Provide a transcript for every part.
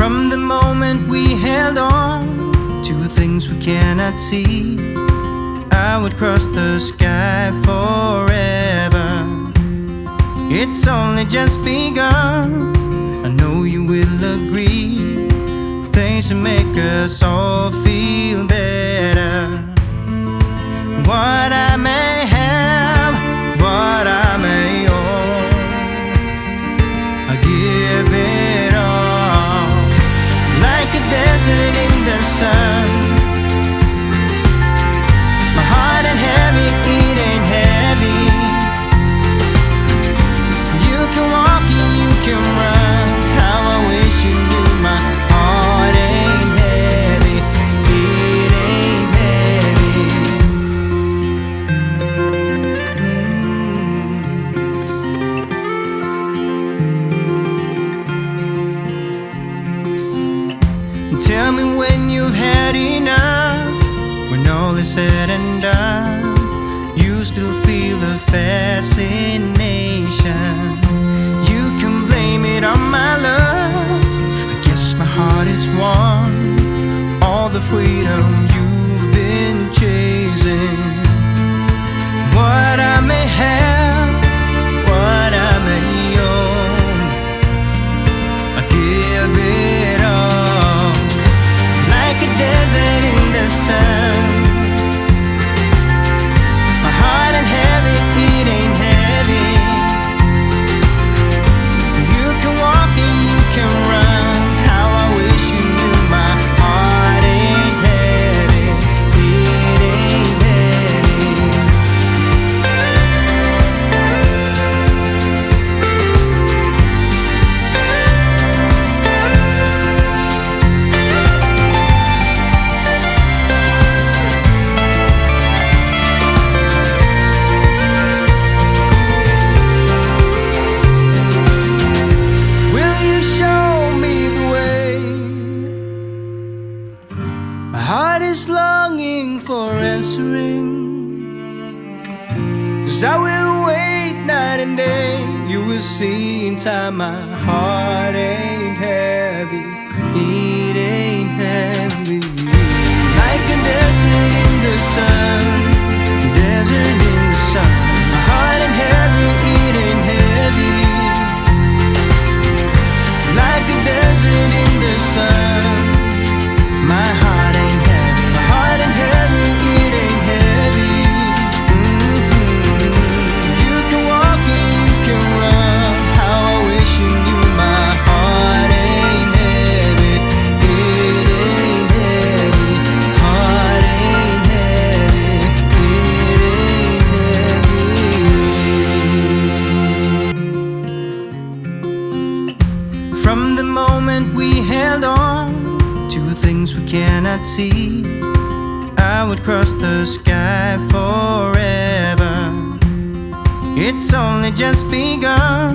From the moment we held on to things we cannot see, I would cross the sky forever. It's only just begun, I know you will agree. Things to make us all feel better. What I may have, what I may own, I give it all. Like a desert in the sun, my heart ain't heavy, it ain't heavy. You can walk and you can run, how I wish you knew my heart ain't heavy, it ain't heavy. Tell me when you've had enough, when all is said and done, you still feel the fascination. You can blame it on my love, I guess my heart is won. All the freedom you've been chasing. What I may have, what I may own, I give it all. Like a desert in the sun, my heart ain't heavy, it ain't heavy. You can walk and you can run, how I wish you knew my heart ain't heavy, it ain't heavy. Will you show me the way? My heart is longing for answering, 'cause I will wait night and day. You will see in time my heart ain't heavy, it ain't heavy. Like a desert in the sun, desert in the sun. My heart ain't heavy, it ain't heavy. Like a desert in the sun, my heart ain't heavy, my heart ain't heavy, it ain't heavy. You can walk and you can run, how I wish you knew my heart ain't heavy, it ain't heavy. Heart ain't heavy, it ain't heavy. From the moment we held on to things we cannot see, I would cross the sky forever. It's only just begun,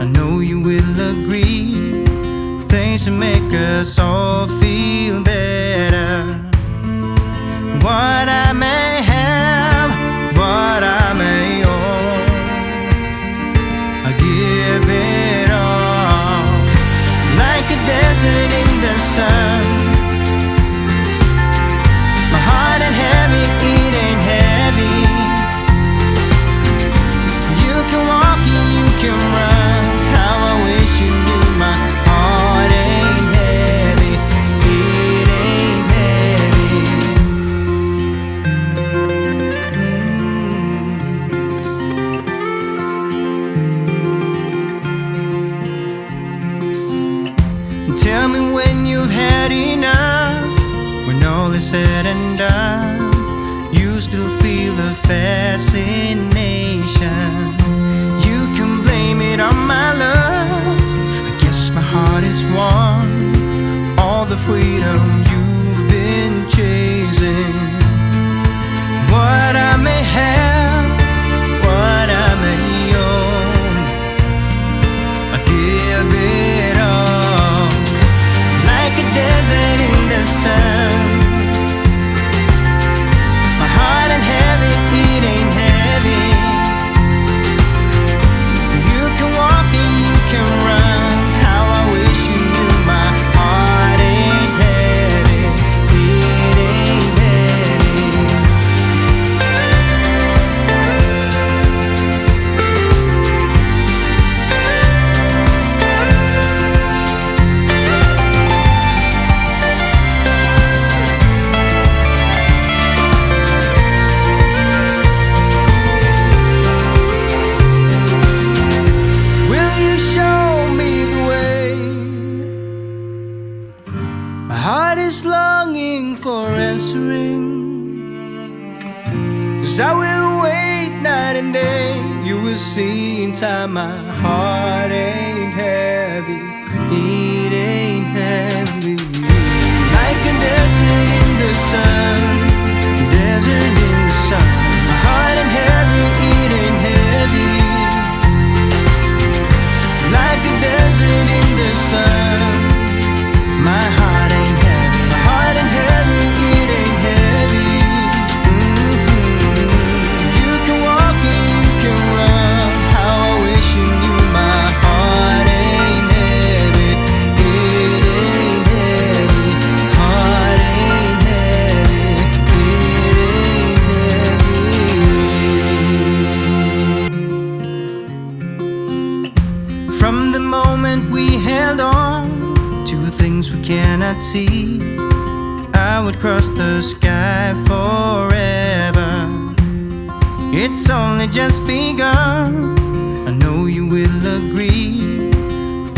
I know you will agree. Things to make us all feel better. What I may have, what I may own, I give it all. Like a desert in the sun, my heart ain't heavy, it ain't heavy. You can walk and you can run, how I wish you knew my heart ain't heavy, it ain't heavy. Tell me when you've had enough, when all is said and done, you still feel the fascination. You can blame it on my love, I guess my heart is won. All the freedom you've been chasing. What I may have, what I may own, I give it all. Like a desert in the sun, my heart ain't heavy, it ain't heavy. You can walk and you can run, how I wish you knew my heart answering. 'Cause I will wait night and day. You will see in time my heart ain't heavy. It ain't heavy. Like a desert in the sun. Desert in the sun. My heart ain't heavy. It ain't heavy. Like a desert in the sun. My heart ain't heavy. My heart ain't heavy. It ain't heavy. You can walk and you can run. How I wish you knew my heart ain't heavy. It ain't heavy. Heart ain't heavy. It ain't heavy. From the moment we held on to things we cannot see, I would cross the sky forever. It's only just begun. I know you will agree.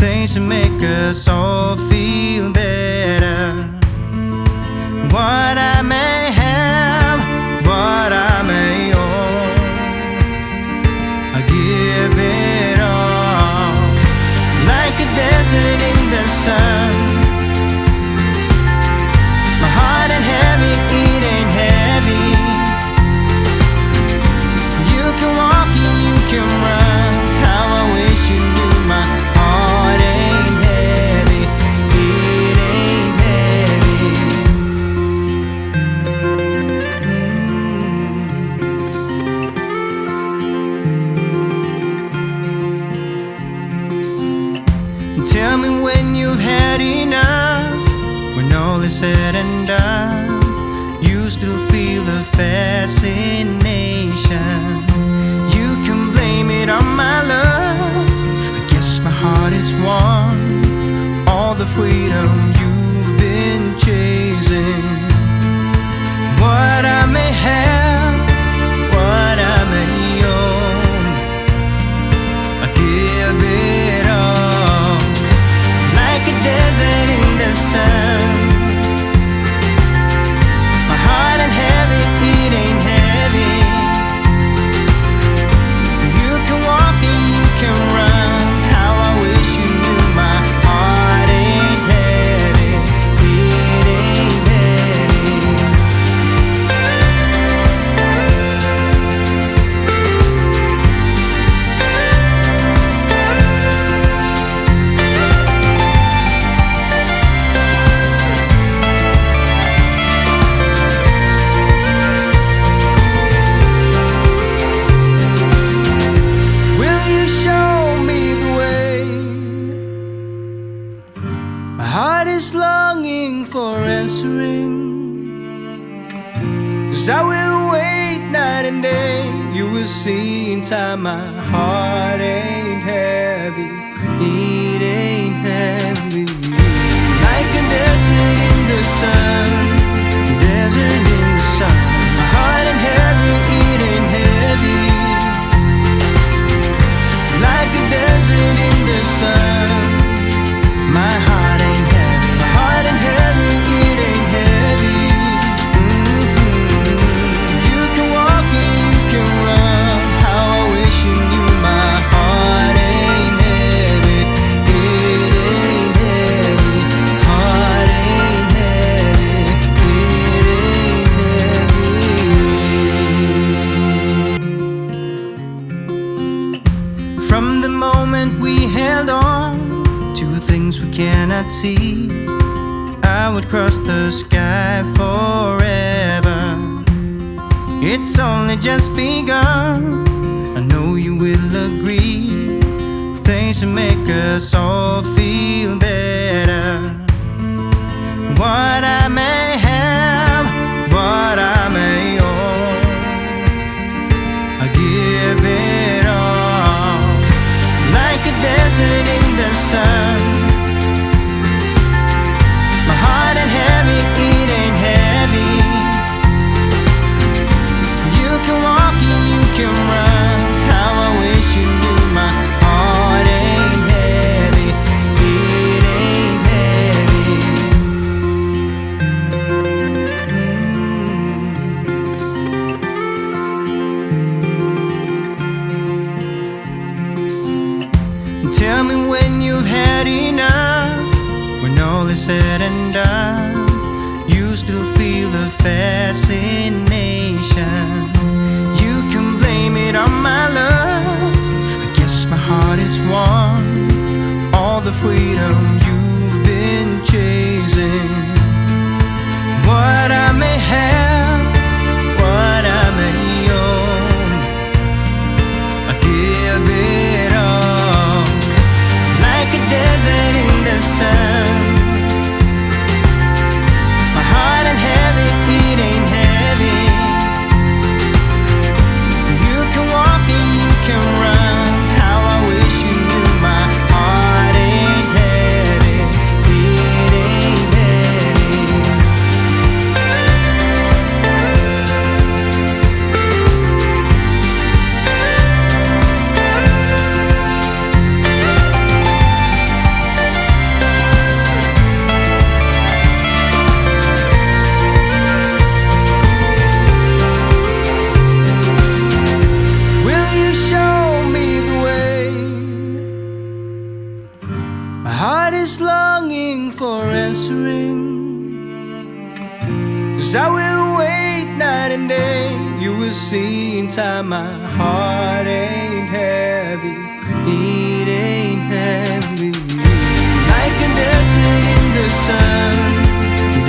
Things to make us all feel better. What I may have, what I may own, I give it all. Like a desert in the sun. My heart ain't heavy, it ain't heavy. You can walk and you can run. How I wish you knew my heart ain't heavy. It ain't heavy. Tell me when you've had enough. When all is said and done, you still feel the fascination. You can blame it on my love. I guess my heart is won. All the freedom you've been chasing. What I may have, what I may own, I give it all. Like a desert in the sun. My heart ain't heavy, it ain't heavy. You can walk and you can run. How I wish you knew my heart ain't heavy. It ain't heavy. Will you show me the way? My heart is longing for answering. 'Cause I will wait night and day. You will see in time my heart ain't heavy. It ain't heavy. Like a desert in the sun. Desert in the sun. My heart ain't heavy. It ain't heavy. Like a desert in the sun. My heart ain't heavy. My heart ain't heavy. It ain't heavy. You can walk and you can run. How I wish you knew my heart ain't heavy. It ain't heavy. Heart ain't heavy. It ain't heavy. From the moment we held on to things we cannot see, I would cross the sky forever. It's only just begun. I know you will agree. Things to make us all feel better. What I may have, what I may own, I give it all. Like a desert in the sun. My heart ain't heavy, it ain't heavy. You can walk and you can run. How I wish you knew my heart ain't heavy. It said and done, you still feel the fascination. You can blame it on my love. I guess my heart is won. All the freedom you've been chasing. What I may have, what I may own, I give it all. Like a desert in the sun. My heart ain't heavy, it ain't heavy. You can walk and you can run. How I wish you knew my heart ain't heavy, it ain't heavy. Will you show me the way? My heart is longing for answering. 'Cause I will wait night and day. You will see in time my heart ain't heavy, it ain't heavy. Like a desert in the sun,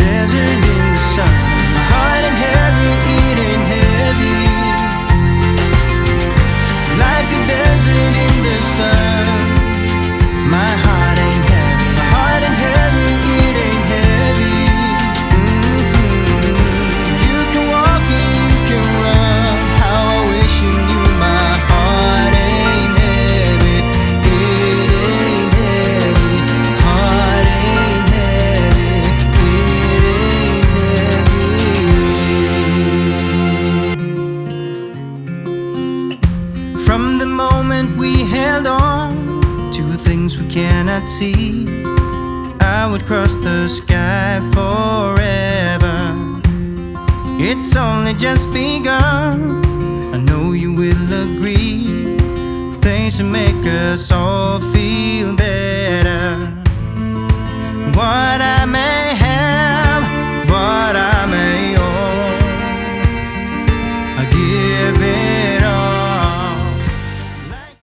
desert in the sun. My heart ain't heavy, it ain't heavy. Like a desert in the sun. My heart ain't heavy, my heart ain't heavy, it ain't heavy. You can walk and you can run. How I wish you knew my heart ain't heavy, it ain't heavy. Heart ain't heavy, it ain't heavy. From the moment we held on to things we cannot see, I would cross the sky forever. It's only just begun. I know you will agree. Things to make us all feel better. What I